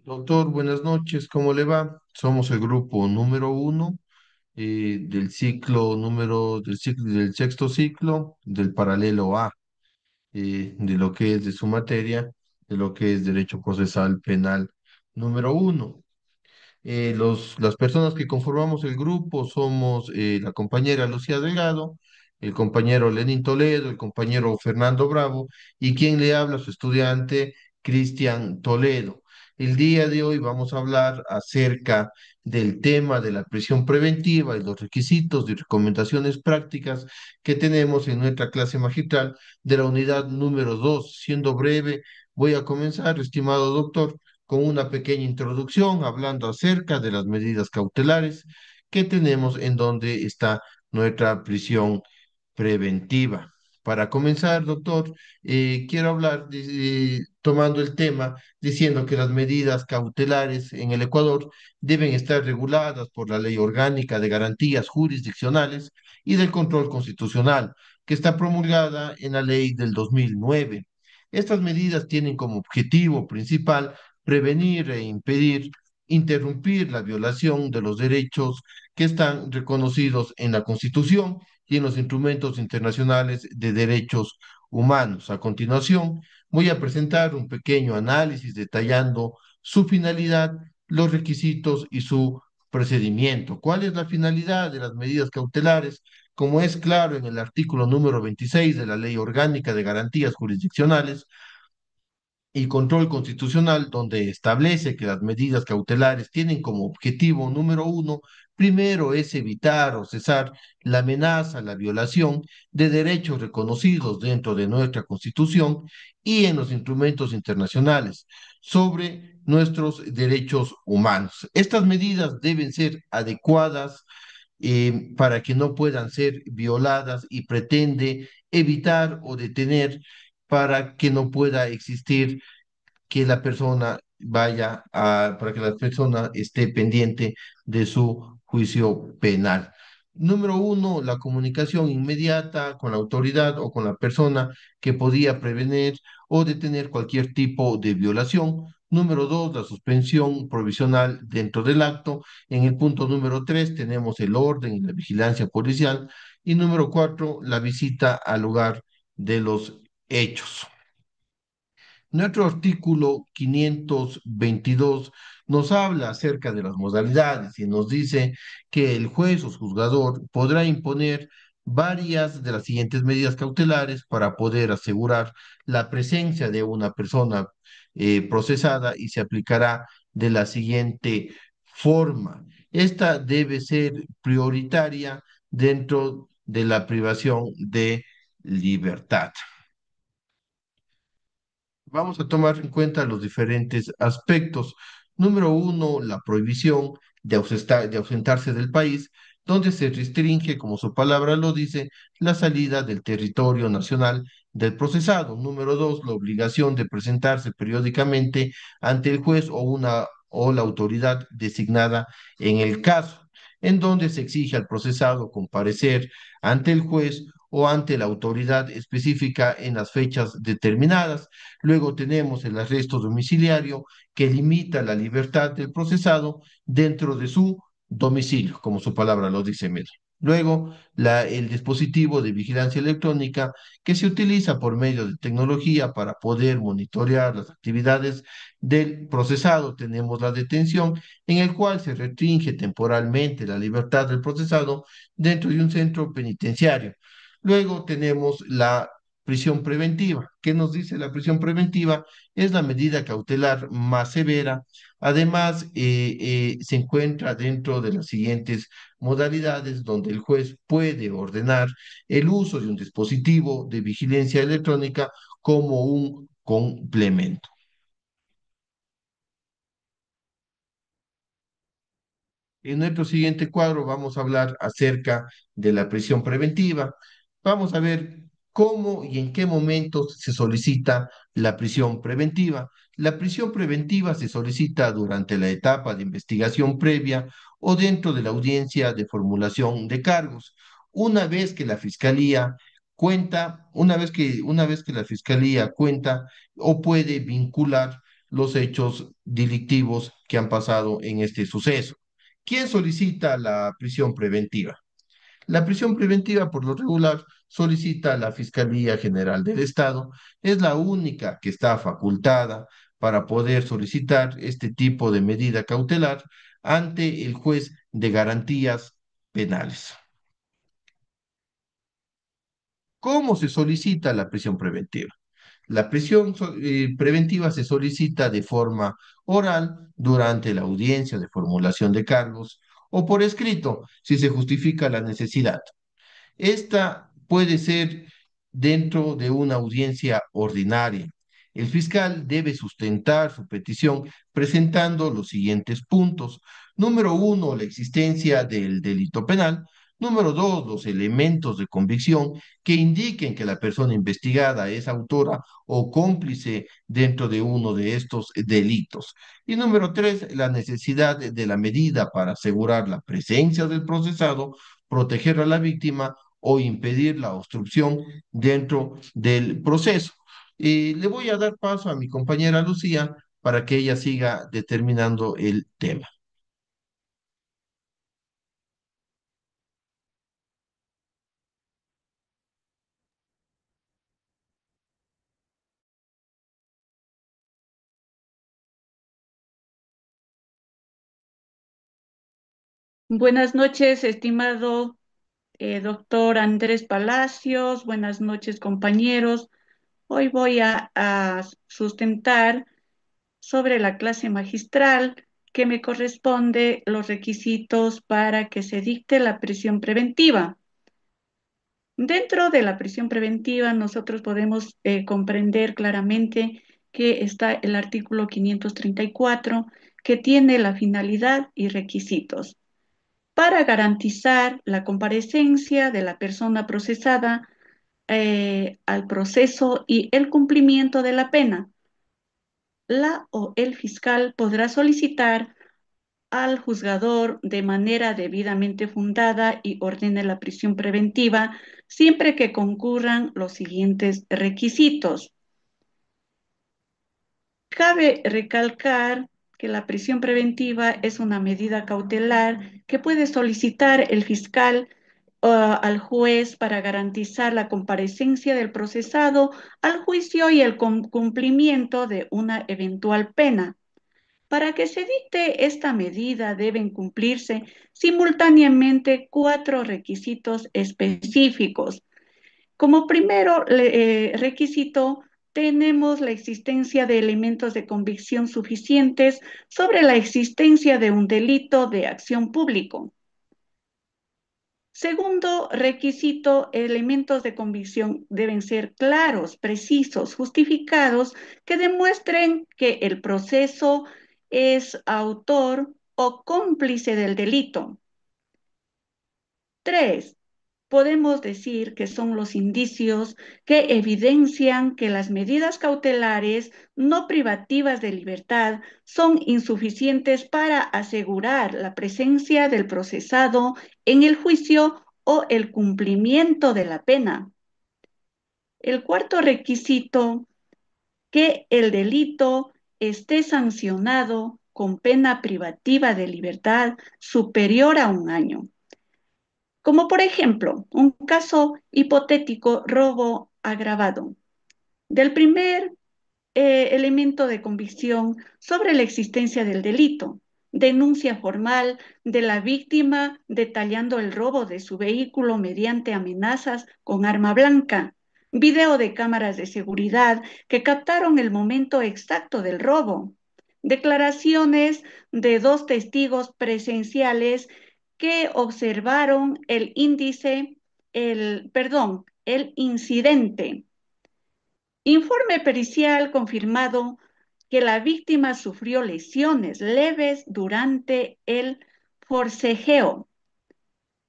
Doctor, buenas noches, ¿cómo le va? Somos el grupo número uno del sexto ciclo del paralelo A, de lo que es de su materia, de lo que es Derecho Procesal Penal número uno. Las personas que conformamos el grupo somos la compañera Lucía Delgado, el compañero Lenín Toledo, el compañero Fernando Bravo y quien le habla, su estudiante Cristian Toledo. El día de hoy vamos a hablar acerca del tema de la prisión preventiva y los requisitos y recomendaciones prácticas que tenemos en nuestra clase magistral de la unidad número 2. Siendo breve, voy a comenzar, estimado doctor, con una pequeña introducción hablando acerca de las medidas cautelares que tenemos en donde está nuestra prisión preventiva. Para comenzar, doctor, quiero hablar tomando el tema diciendo que las medidas cautelares en el Ecuador deben estar reguladas por la Ley Orgánica de Garantías Jurisdiccionales y del Control Constitucional, que está promulgada en la ley del 2009. Estas medidas tienen como objetivo principal prevenir e impedir, interrumpir la violación de los derechos que están reconocidos en la Constitución y en los instrumentos internacionales de derechos humanos. A continuación, voy a presentar un pequeño análisis detallando su finalidad, los requisitos y su procedimiento. ¿Cuál es la finalidad de las medidas cautelares? Como es claro en el artículo número 26 de la Ley Orgánica de Garantías Jurisdiccionales, y control constitucional, donde establece que las medidas cautelares tienen como objetivo número uno, primero es evitar o cesar la amenaza, la violación de derechos reconocidos dentro de nuestra Constitución y en los instrumentos internacionales sobre nuestros derechos humanos. Estas medidas deben ser adecuadas para que no puedan ser violadas y pretende evitar o detener para que no pueda existir que la persona para que la persona esté pendiente de su juicio penal. Número uno, la comunicación inmediata con la autoridad o con la persona que podía prevenir o detener cualquier tipo de violación. Número dos, la suspensión provisional dentro del acto. En el punto número tres tenemos el orden y la vigilancia policial. Y número cuatro, la visita al lugar de los hechos. Nuestro artículo 522 nos habla acerca de las modalidades y nos dice que el juez o juzgador podrá imponer varias de las siguientes medidas cautelares para poder asegurar la presencia de una persona procesada y se aplicará de la siguiente forma. Esta debe ser prioritaria dentro de la privación de libertad. Vamos a tomar en cuenta los diferentes aspectos. Número uno, la prohibición de ausentarse del país, donde se restringe, como su palabra lo dice, la salida del territorio nacional del procesado. Número dos, la obligación de presentarse periódicamente ante el juez o la autoridad designada en el caso, en donde se exige al procesado comparecer ante el juez o ante la autoridad específica en las fechas determinadas. Luego tenemos el arresto domiciliario que limita la libertad del procesado dentro de su domicilio, como su palabra lo dice. Mire. Luego, el dispositivo de vigilancia electrónica que se utiliza por medio de tecnología para poder monitorear las actividades del procesado. Tenemos la detención, en el cual se restringe temporalmente la libertad del procesado dentro de un centro penitenciario. Luego tenemos la prisión preventiva. ¿Qué nos dice la prisión preventiva? Es la medida cautelar más severa. Además, se encuentra dentro de las siguientes modalidades donde el juez puede ordenar el uso de un dispositivo de vigilancia electrónica como un complemento. En nuestro siguiente cuadro vamos a hablar acerca de la prisión preventiva. Vamos a ver cómo y en qué momentos se solicita la prisión preventiva. La prisión preventiva se solicita durante la etapa de investigación previa o dentro de la audiencia de formulación de cargos. Una vez que la fiscalía una vez que la fiscalía cuenta o puede vincular los hechos delictivos que han pasado en este suceso. ¿Quién solicita la prisión preventiva? La prisión preventiva, por lo regular, solicita la Fiscalía General del Estado. Es la única que está facultada para poder solicitar este tipo de medida cautelar ante el juez de garantías penales. ¿Cómo se solicita la prisión preventiva? La prisión preventiva se solicita de forma oral durante la audiencia de formulación de cargos o por escrito si se justifica la necesidad. Esta puede ser dentro de una audiencia ordinaria. El fiscal debe sustentar su petición presentando los siguientes puntos. Número uno, la existencia del delito penal. Número dos, los elementos de convicción que indiquen que la persona investigada es autora o cómplice dentro de uno de estos delitos. Y número tres, la necesidad de la medida para asegurar la presencia del procesado, proteger a la víctima o impedir la obstrucción dentro del proceso. Le voy a dar paso a mi compañera Lucía para que ella siga determinando el tema. Buenas noches, estimado doctor Andrés Palacios. Buenas noches, compañeros. Hoy voy a sustentar sobre la clase magistral que me corresponde los requisitos para que se dicte la prisión preventiva. Dentro de la prisión preventiva, nosotros podemos comprender claramente que está el artículo 534, que tiene la finalidad y requisitos para garantizar la comparecencia de la persona procesada al proceso y el cumplimiento de la pena. La o el fiscal podrá solicitar al juzgador de manera debidamente fundada y ordene la prisión preventiva siempre que concurran los siguientes requisitos. Cabe recalcar que la prisión preventiva es una medida cautelar que puede solicitar el fiscal al juez para garantizar la comparecencia del procesado al juicio y el cumplimiento de una eventual pena. Para que se dicte esta medida deben cumplirse simultáneamente cuatro requisitos específicos. Como primero requisito, tenemos la existencia de elementos de convicción suficientes sobre la existencia de un delito de acción público. Segundo requisito, elementos de convicción deben ser claros, precisos, justificados, que demuestren que el proceso es autor o cómplice del delito. Tres, podemos decir que son los indicios que evidencian que las medidas cautelares no privativas de libertad son insuficientes para asegurar la presencia del procesado en el juicio o el cumplimiento de la pena. El cuarto requisito, que el delito esté sancionado con pena privativa de libertad superior a un año. Como por ejemplo, un caso hipotético, robo agravado. Del primer elemento de convicción sobre la existencia del delito, denuncia formal de la víctima detallando el robo de su vehículo mediante amenazas con arma blanca, video de cámaras de seguridad que captaron el momento exacto del robo, declaraciones de dos testigos presenciales que observaron el incidente. Informe pericial confirmado que la víctima sufrió lesiones leves durante el forcejeo.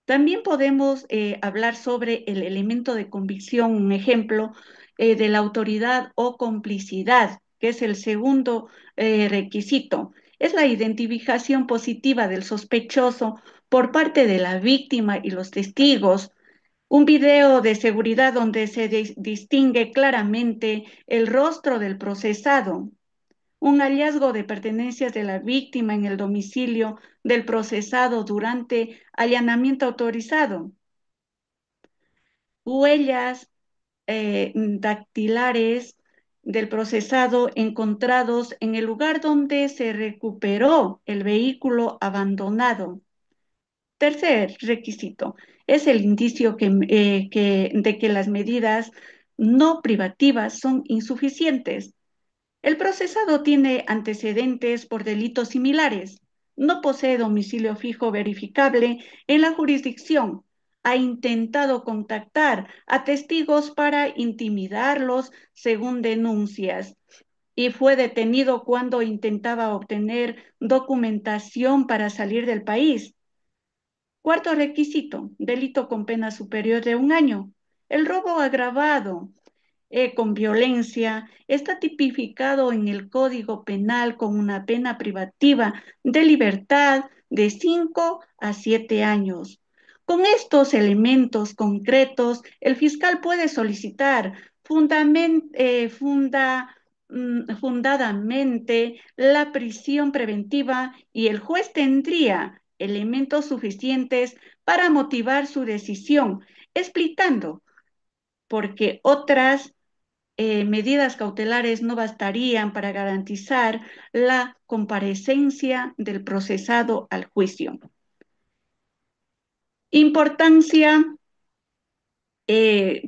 También podemos hablar sobre el elemento de convicción, un ejemplo de la autoridad o complicidad, que es el segundo requisito. Es la identificación positiva del sospechoso por parte de la víctima y los testigos, un video de seguridad donde se distingue claramente el rostro del procesado, un hallazgo de pertenencias de la víctima en el domicilio del procesado durante allanamiento autorizado, huellas dactilares del procesado encontrados en el lugar donde se recuperó el vehículo abandonado. Tercer requisito es el indicio de que las medidas no privativas son insuficientes. El procesado tiene antecedentes por delitos similares, no posee domicilio fijo verificable en la jurisdicción, ha intentado contactar a testigos para intimidarlos según denuncias y fue detenido cuando intentaba obtener documentación para salir del país. Cuarto requisito, delito con pena superior de 1 año. El robo agravado con violencia está tipificado en el Código Penal con una pena privativa de libertad de 5 a 7 años. Con estos elementos concretos, el fiscal puede solicitar fundadamente la prisión preventiva y el juez tendría elementos suficientes para motivar su decisión, explicando por qué otras medidas cautelares no bastarían para garantizar la comparecencia del procesado al juicio. Importancia,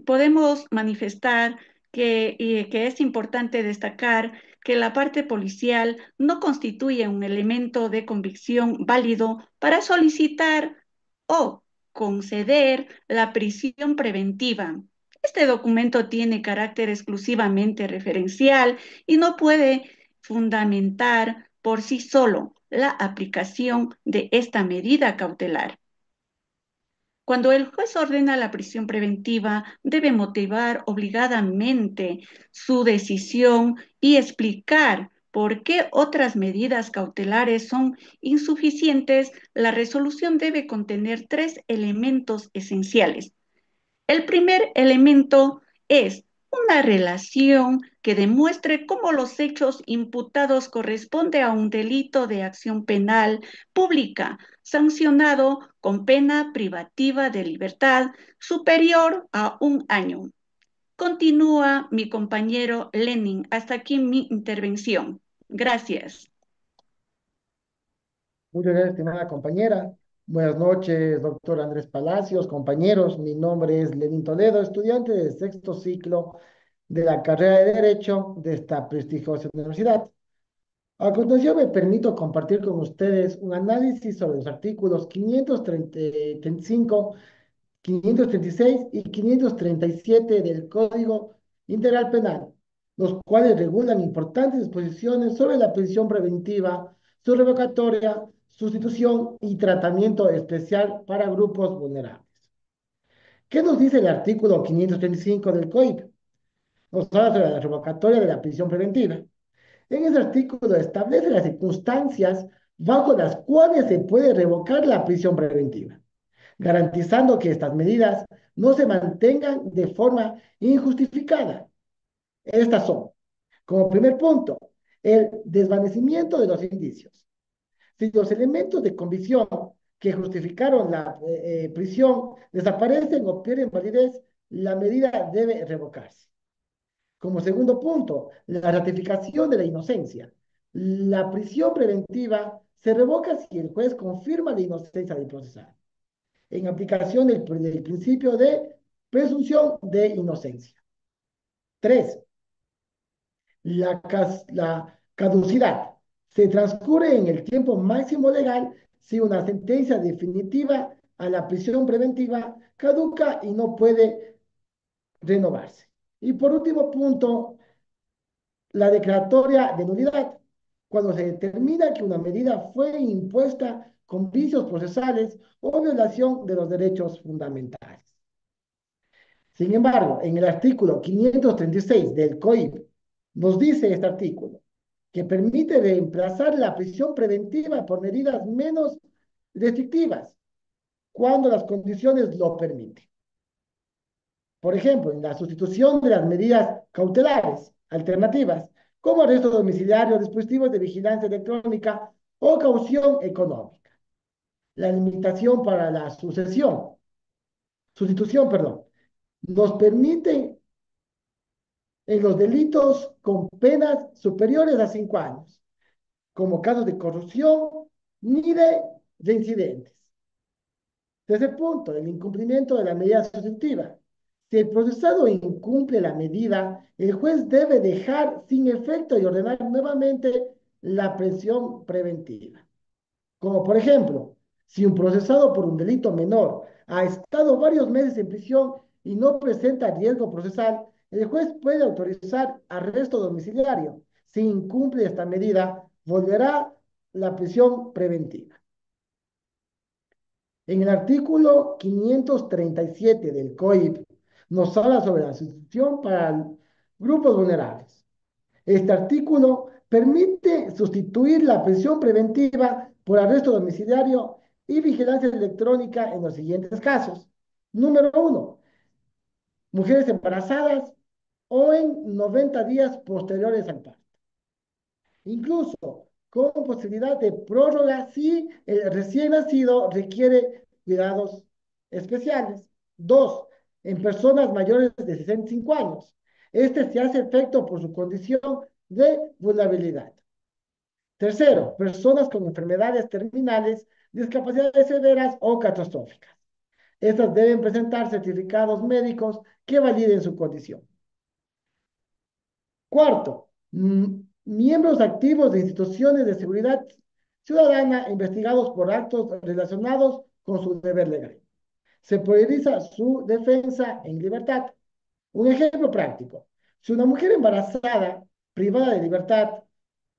podemos manifestar que es importante destacar que la parte policial no constituye un elemento de convicción válido para solicitar o conceder la prisión preventiva. Este documento tiene carácter exclusivamente referencial y no puede fundamentar por sí solo la aplicación de esta medida cautelar. Cuando el juez ordena la prisión preventiva, debe motivar obligadamente su decisión y explicar por qué otras medidas cautelares son insuficientes. La resolución debe contener tres elementos esenciales. El primer elemento es una relación que demuestre cómo los hechos imputados corresponden a un delito de acción penal pública sancionado con pena privativa de libertad superior a 1 año. Continúa mi compañero Lenin. Hasta aquí mi intervención. Gracias. Muchas gracias, estimada compañera. Buenas noches, doctor Andrés Palacios, compañeros. Mi nombre es Lenín Toledo, estudiante del sexto ciclo de la carrera de Derecho de esta prestigiosa universidad. A continuación, me permito compartir con ustedes un análisis sobre los artículos 535, 536 y 537 del Código Integral Penal, los cuales regulan importantes disposiciones sobre la prisión preventiva, su revocatoria, sustitución y tratamiento especial para grupos vulnerables. ¿Qué nos dice el artículo 535 del COIP? Nos habla sobre la revocatoria de la prisión preventiva. En ese artículo establece las circunstancias bajo las cuales se puede revocar la prisión preventiva, garantizando que estas medidas no se mantengan de forma injustificada. Estas son, como primer punto, el desvanecimiento de los indicios. Si los elementos de convicción que justificaron la prisión desaparecen o pierden validez, la medida debe revocarse. Como segundo punto, la ratificación de la inocencia. La prisión preventiva se revoca si el juez confirma la inocencia del procesado, en aplicación del principio de presunción de inocencia. 3. La caducidad. Se transcurre en el tiempo máximo legal si una sentencia definitiva a la prisión preventiva caduca y no puede renovarse. Y por último punto, la declaratoria de nulidad, cuando se determina que una medida fue impuesta con vicios procesales o violación de los derechos fundamentales. Sin embargo, en el artículo 536 del COIP, nos dice este artículo que permite reemplazar la prisión preventiva por medidas menos restrictivas cuando las condiciones lo permiten. Por ejemplo, en la sustitución de las medidas cautelares alternativas como arresto domiciliario, dispositivos de vigilancia electrónica o caución económica. La limitación para la sustitución, perdón, nos permite en los delitos con penas superiores a 5 años, como casos de corrupción ni de reincidentes. Tercer punto, el incumplimiento de la medida sustitutiva. Si el procesado incumple la medida, el juez debe dejar sin efecto y ordenar nuevamente la prisión preventiva. Como por ejemplo, si un procesado por un delito menor ha estado varios meses en prisión y no presenta riesgo procesal, el juez puede autorizar arresto domiciliario. Si incumple esta medida, volverá la prisión preventiva. En el artículo 537 del COIP nos habla sobre la sustitución para grupos vulnerables. Este artículo permite sustituir la prisión preventiva por arresto domiciliario y vigilancia electrónica en los siguientes casos. Número uno, mujeres embarazadas o en 90 días posteriores al parto. Incluso con posibilidad de prórroga si el recién nacido requiere cuidados especiales. Dos, en personas mayores de 65 años. Este se hace efecto por su condición de vulnerabilidad. Tercero, personas con enfermedades terminales, discapacidades severas o catastróficas. Estas deben presentar certificados médicos que validen su condición. Cuarto, miembros activos de instituciones de seguridad ciudadana investigados por actos relacionados con su deber legal. Se prioriza su defensa en libertad. Un ejemplo práctico. Si una mujer embarazada, privada de libertad,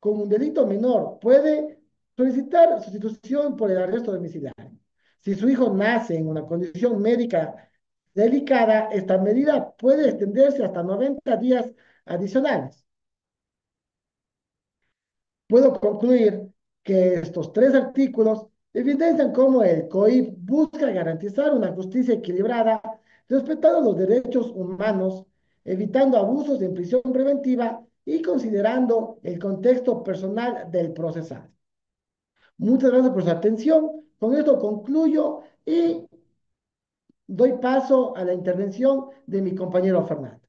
con un delito menor, puede solicitar sustitución por el arresto domiciliario. Si su hijo nace en una condición médica delicada, esta medida puede extenderse hasta 90 días adicionales. Puedo concluir que estos tres artículos evidencian cómo el COIP busca garantizar una justicia equilibrada, respetando los derechos humanos, evitando abusos en prisión preventiva y considerando el contexto personal del procesado. Muchas gracias por su atención. Con esto concluyo y doy paso a la intervención de mi compañero Fernando.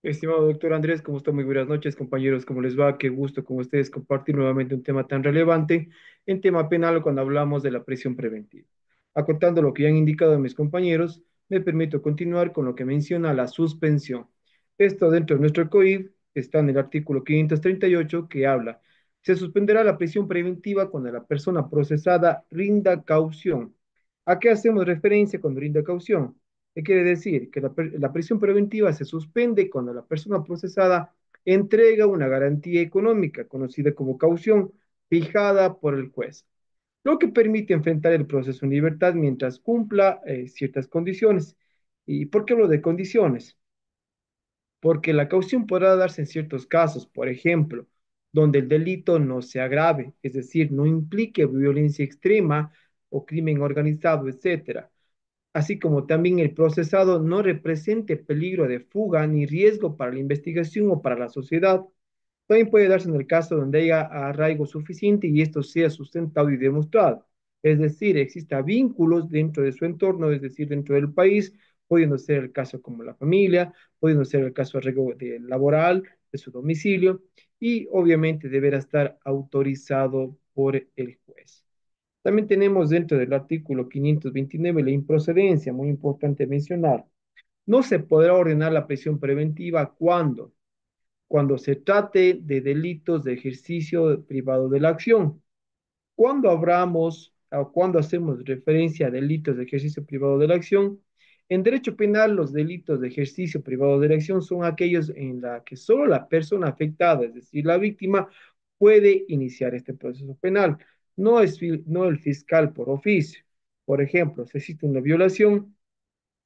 Estimado doctor Andrés, ¿cómo está? Muy buenas noches, compañeros. ¿Cómo les va? Qué gusto con ustedes compartir nuevamente un tema tan relevante en tema penal cuando hablamos de la prisión preventiva. Acortando lo que ya han indicado mis compañeros, me permito continuar con lo que menciona la suspensión. Esto dentro de nuestro COIP está en el artículo 538 que habla, se suspenderá la prisión preventiva cuando la persona procesada rinda caución. ¿A qué hacemos referencia cuando rinda caución? ¿Qué quiere decir? Que la prisión preventiva se suspende cuando la persona procesada entrega una garantía económica, conocida como caución, fijada por el juez, lo que permite enfrentar el proceso en libertad mientras cumpla ciertas condiciones. ¿Y por qué hablo de condiciones? Porque la caución podrá darse en ciertos casos, por ejemplo, donde el delito no se agrave, es decir, no implique violencia extrema o crimen organizado, etcétera, así como también el procesado no represente peligro de fuga ni riesgo para la investigación o para la sociedad. También puede darse en el caso donde haya arraigo suficiente y esto sea sustentado y demostrado. Es decir, exista vínculos dentro de su entorno, es decir, dentro del país, pudiendo ser el caso como la familia, pudiendo ser el caso laboral, de su domicilio, y obviamente deberá estar autorizado por el juez. También tenemos dentro del artículo 529 la improcedencia, muy importante mencionar. No se podrá ordenar la prisión preventiva cuando se trate de delitos de ejercicio privado de la acción. Cuando hablamos o cuando hacemos referencia a delitos de ejercicio privado de la acción, en derecho penal los delitos de ejercicio privado de la acción son aquellos en la que solo la persona afectada, es decir, la víctima, puede iniciar este proceso penal, no el fiscal por oficio. Por ejemplo, si existe una violación,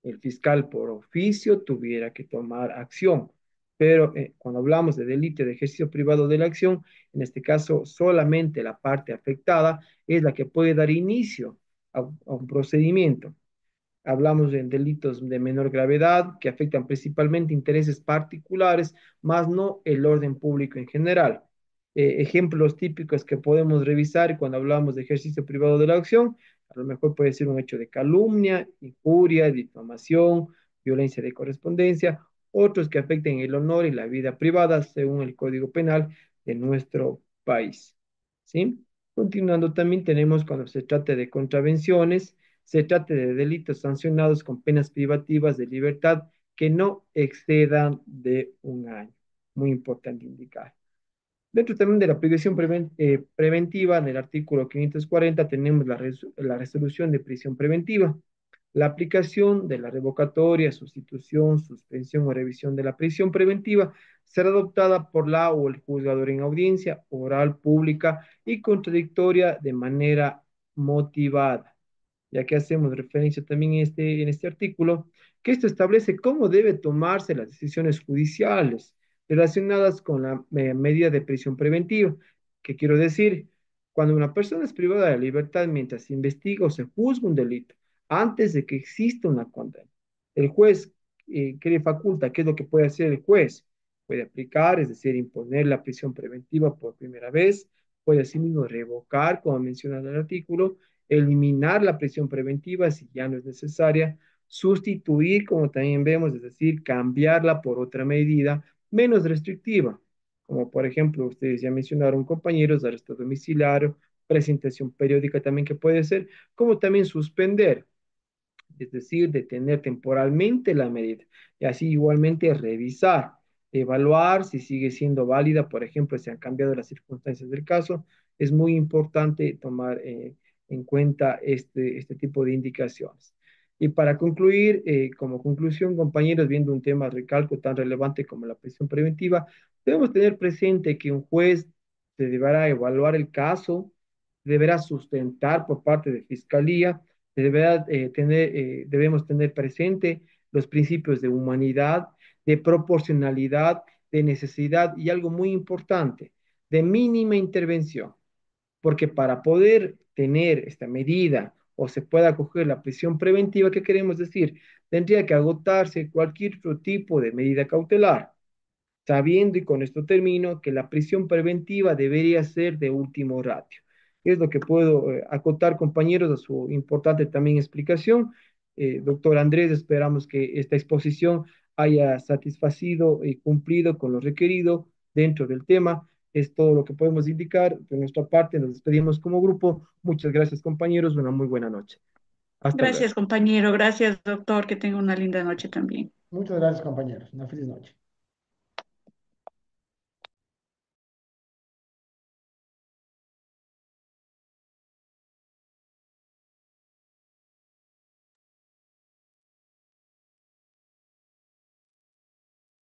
el fiscal por oficio tuviera que tomar acción. Pero cuando hablamos de delito de ejercicio privado de la acción, en este caso solamente la parte afectada es la que puede dar inicio a un procedimiento. Hablamos de delitos de menor gravedad que afectan principalmente intereses particulares, más no el orden público en general. Ejemplos típicos que podemos revisar cuando hablamos de ejercicio privado de la acción, a lo mejor puede ser un hecho de calumnia, injuria, difamación, violencia de correspondencia, otros que afecten el honor y la vida privada según el Código Penal de nuestro país. ¿Sí? Continuando, también tenemos cuando se trata de contravenciones, se trata de delitos sancionados con penas privativas de libertad que no excedan de un año. Muy importante indicar. Dentro también de la prisión preventiva, en el artículo 540 tenemos la resolución de prisión preventiva. La aplicación de la revocatoria, sustitución, suspensión o revisión de la prisión preventiva será adoptada por la o el juzgador en audiencia oral, pública y contradictoria de manera motivada, ya que hacemos referencia también en este artículo, que esto establece cómo debe tomarse las decisiones judiciales relacionadas con la medida de prisión preventiva. ¿Qué quiero decir? Cuando una persona es privada de libertad mientras se investiga o se juzga un delito, antes de que exista una condena, el juez que le faculta, ¿qué es lo que puede hacer el juez? Puede aplicar, es decir, imponer la prisión preventiva por primera vez, puede asimismo revocar, como menciona el artículo, eliminar la prisión preventiva si ya no es necesaria, sustituir, como también vemos, es decir, cambiarla por otra medida menos restrictiva, como por ejemplo, ustedes ya mencionaron, compañeros, arresto domiciliario, presentación periódica también que puede ser, como también suspender, es decir, detener temporalmente la medida y así igualmente revisar, evaluar si sigue siendo válida, por ejemplo, si han cambiado las circunstancias del caso. Es muy importante tomar en cuenta este tipo de indicaciones. Y para concluir, como conclusión, compañeros, viendo un tema, recalco, tan relevante como la prisión preventiva, debemos tener presente que un juez se deberá evaluar el caso, deberá sustentar por parte de fiscalía, debemos tener presente los principios de humanidad, de proporcionalidad, de necesidad y algo muy importante, de mínima intervención, porque para poder tener esta medida o se pueda acoger la prisión preventiva, ¿qué queremos decir? Tendría que agotarse cualquier otro tipo de medida cautelar, sabiendo, y con esto termino, que la prisión preventiva debería ser de último ratio. Es lo que puedo acotar, compañeros, a su importante también explicación. Doctor Andrés, esperamos que esta exposición haya satisfacido y cumplido con lo requerido dentro del tema. Es todo lo que podemos indicar. De nuestra parte, nos despedimos como grupo. Muchas gracias, compañeros. Una muy buena noche. Hasta luego. Gracias, compañero. Gracias, doctor. Que tenga una linda noche también. Muchas gracias, compañeros. Una feliz noche.